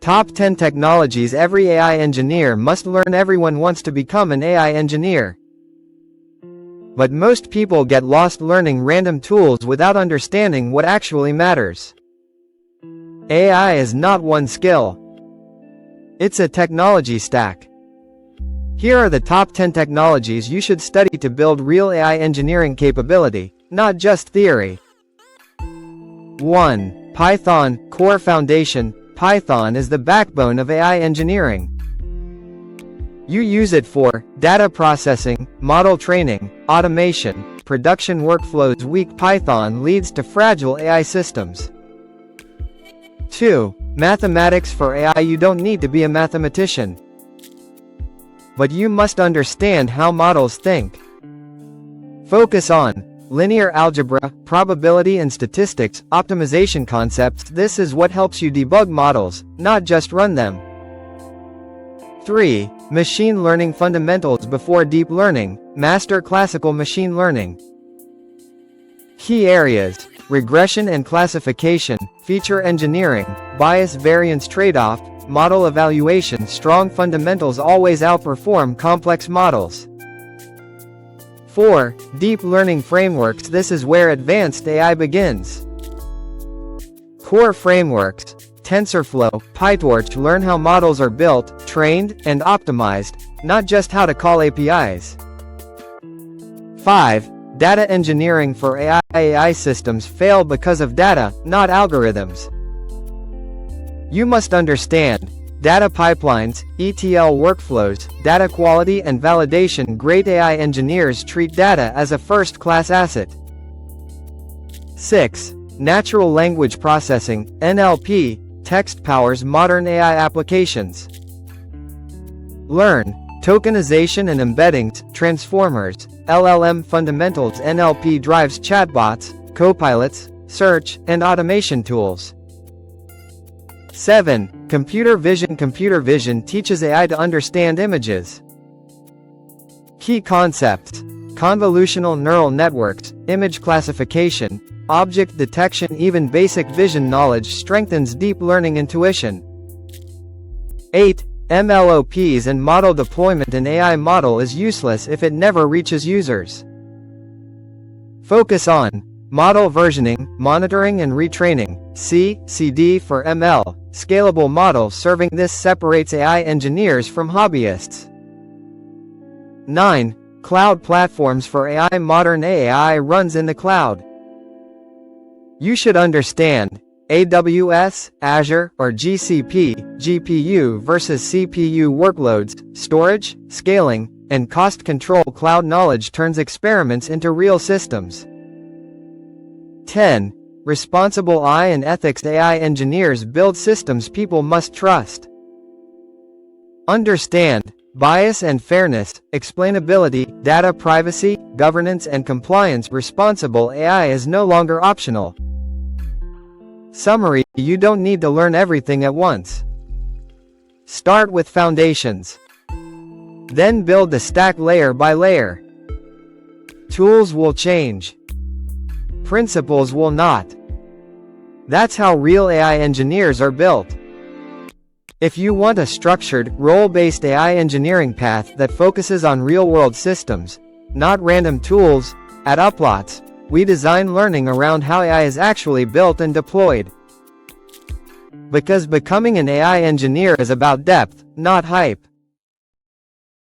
Top 10 technologies every AI engineer must learn. Everyone wants to become an AI engineer. But most people get lost learning random tools without understanding what actually matters. AI is not one skill. It's a technology stack. Here are the top 10 technologies you should study to build real AI engineering capability, not just theory. 1. Python, Core Foundation. Python is the backbone of AI engineering. You use it for data processing, model training, automation, production workflows. Weak Python leads to fragile AI systems. 2. Mathematics for AI. You don't need to be a mathematician, but you must understand how models think. Focus on linear algebra, probability and statistics, optimization concepts. This is what helps you debug models, not just run them. 3. Machine learning fundamentals before deep learning. Master classical machine learning. Key areas: regression and classification, feature engineering, bias variance trade-off, model evaluation. Strong fundamentals always outperform complex models. 4. Deep learning frameworks. This is where advanced AI begins. Core frameworks: TensorFlow, PyTorch. Learn how models are built, trained, and optimized, not just how to call APIs. 5. Data engineering for AI. AI systems fail because of data, not algorithms. You must understand data pipelines, ETL workflows, data quality and validation. Great AI engineers treat data as a first-class asset. 6. Natural language processing, NLP. Text powers modern AI applications. Learn tokenization and embeddings, transformers, LLM fundamentals. NLP drives chatbots, copilots, search, and automation tools. 7. Computer vision. Computer vision teaches AI to understand images. Key concepts: convolutional neural networks, image classification, object detection. Even basic vision knowledge strengthens deep learning intuition. 8. MLOPs and model deployment. An AI model is useless if it never reaches users. Focus on model versioning, monitoring and retraining. CD for ML, scalable model serving. This separates AI engineers from hobbyists. 9. Cloud platforms for AI. Modern AI runs in the cloud. You should understand AWS, Azure, or GCP, GPU versus CPU workloads, storage, scaling, and cost control. Cloud knowledge turns experiments into real systems. 10. Responsible AI and ethics. AI engineers build systems people must trust. Understand bias and fairness, explainability, data privacy, governance and compliance. Responsible AI is no longer optional. Summary: you don't need to learn everything at once. Start with foundations. Then build the stack layer by layer. Tools will change. Principles will not. That's how real AI engineers are built. If you want a structured, role-based AI engineering path that focuses on real-world systems, not random tools, at Uplatz, we design learning around how AI is actually built and deployed. Because becoming an AI engineer is about depth, not hype.